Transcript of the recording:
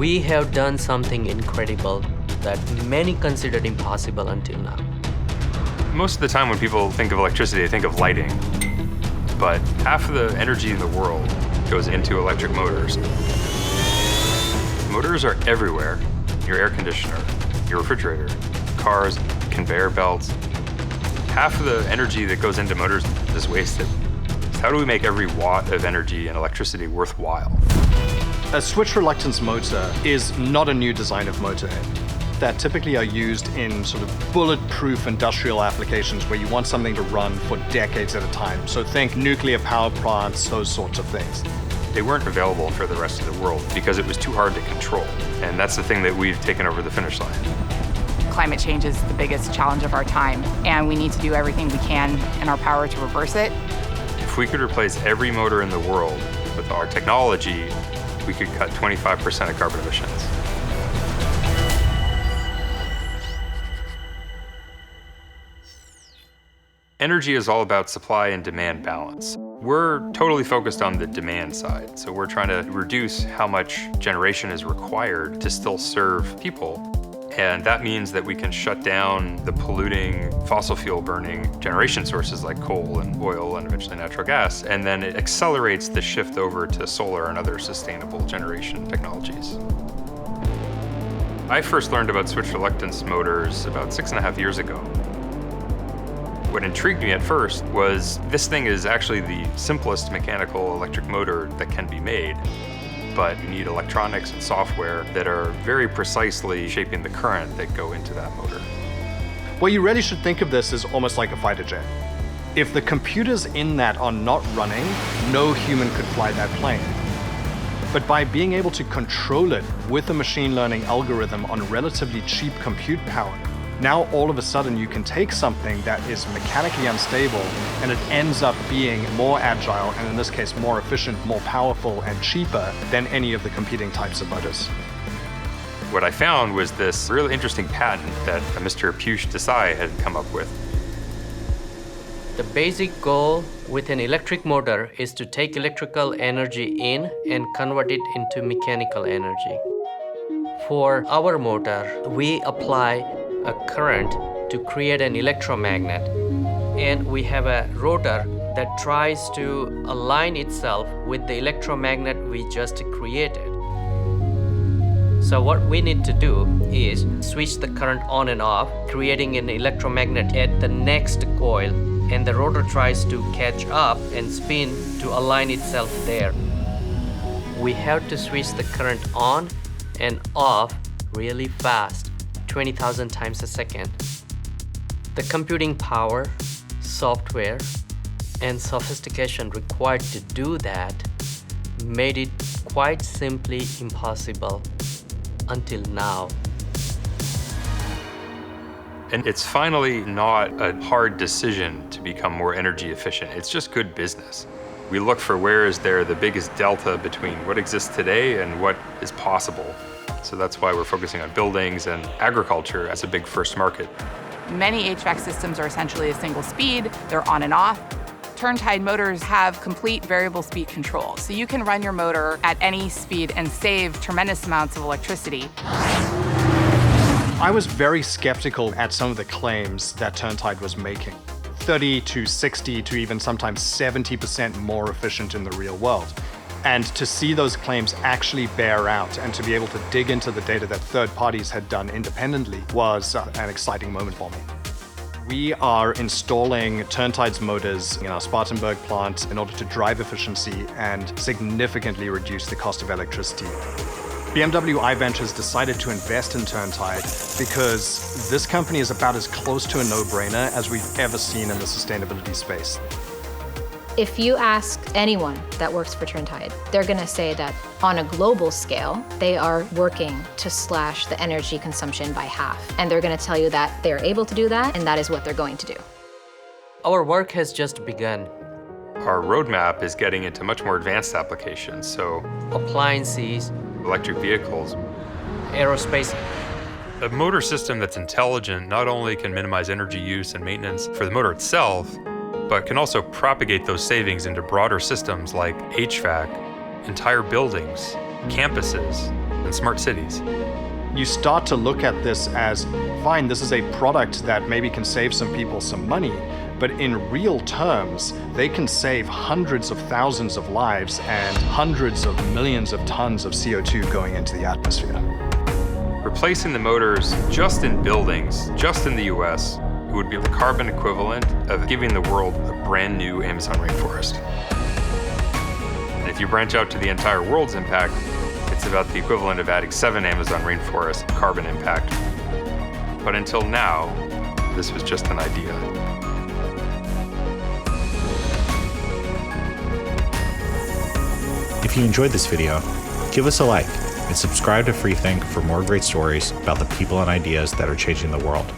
We have done something incredible that many considered impossible until now. Most of the time when people think of electricity, they think of lighting. But half of the energy in the world goes into electric motors. Motors are everywhere. Your air conditioner, your refrigerator, cars, conveyor belts. Half of the energy that goes into motors is wasted. So how do we make every watt of energy and electricity worthwhile? A switch reluctance motor is not a new design of motor that typically are used in sort of bulletproof industrial applications where you want something to run for decades at a time. So think nuclear power plants, those sorts of things. They weren't available for the rest of the world because it was too hard to control. And that's the thing that we've taken over the finish line. Climate change is the biggest challenge of our time, and we need to do everything we can in our power to reverse it. If we could replace every motor in the world with our technology, we could cut 25% of carbon emissions. Energy is all about supply and demand balance. We're totally focused on the demand side, so we're trying to reduce how much generation is required to still serve people. And that means that we can shut down the polluting fossil fuel burning generation sources like coal and oil and eventually natural gas. And then it accelerates the shift over to solar and other sustainable generation technologies. I first learned about switch reluctance motors about 6.5 years ago. What intrigued me at first was this thing is actually the simplest mechanical electric motor that can be made. But you need electronics and software that are very precisely shaping the current that go into that motor. Well, you really should think of this as almost like a fighter jet. If the computers in that are not running, no human could fly that plane. But by being able to control it with a machine learning algorithm on relatively cheap compute power, now all of a sudden you can take something that is mechanically unstable and it ends up being more agile and in this case more efficient, more powerful and cheaper than any of the competing types of motors. What I found was this really interesting patent that Mr. Piyush Desai had come up with. The basic goal with an electric motor is to take electrical energy in and convert it into mechanical energy. For our motor, we apply a current to create an electromagnet, and we have a rotor that tries to align itself with the electromagnet we just created. So what we need to do is switch the current on and off, creating an electromagnet at the next coil, and the rotor tries to catch up and spin to align itself there. We have to switch the current on and off really fast, 20,000 times a second. The computing power, software, and sophistication required to do that made it quite simply impossible until now. And it's finally not a hard decision to become more energy efficient. It's just good business. We look for where is there the biggest delta between what exists today and what is possible. So that's why we're focusing on buildings and agriculture as a big first market. Many HVAC systems are essentially a single speed. They're on and off. Turntide motors have complete variable speed control. So you can run your motor at any speed and save tremendous amounts of electricity. I was very skeptical at some of the claims that Turntide was making. 30 to 60 to even sometimes 70% more efficient in the real world. And to see those claims actually bear out and to be able to dig into the data that third parties had done independently was an exciting moment for me. We are installing Turntide's motors in our Spartanburg plant in order to drive efficiency and significantly reduce the cost of electricity. BMW iVentures decided to invest in Turntide because this company is about as close to a no-brainer as we've ever seen in the sustainability space. If you ask anyone that works for Turntide, they're going to say that on a global scale, they are working to slash the energy consumption by half. And they're going to tell you that they're able to do that, and that is what they're going to do. Our work has just begun. Our roadmap is getting into much more advanced applications, so Appliances, electric vehicles. aerospace. A motor system that's intelligent not only can minimize energy use and maintenance for the motor itself, but can also propagate those savings into broader systems like HVAC, entire buildings, campuses, and smart cities. You start to look at this as, fine, this is a product that maybe can save some people some money, but in real terms, they can save hundreds of thousands of lives and hundreds of millions of tons of CO2 going into the atmosphere. Replacing the motors just in buildings, just in the US, would be the carbon equivalent of giving the world a brand new Amazon rainforest. And if you branch out to the entire world's impact, it's about the equivalent of adding 7 Amazon rainforest carbon impact. But until now, this was just an idea. If you enjoyed this video, give us a like and subscribe to Freethink for more great stories about the people and ideas that are changing the world.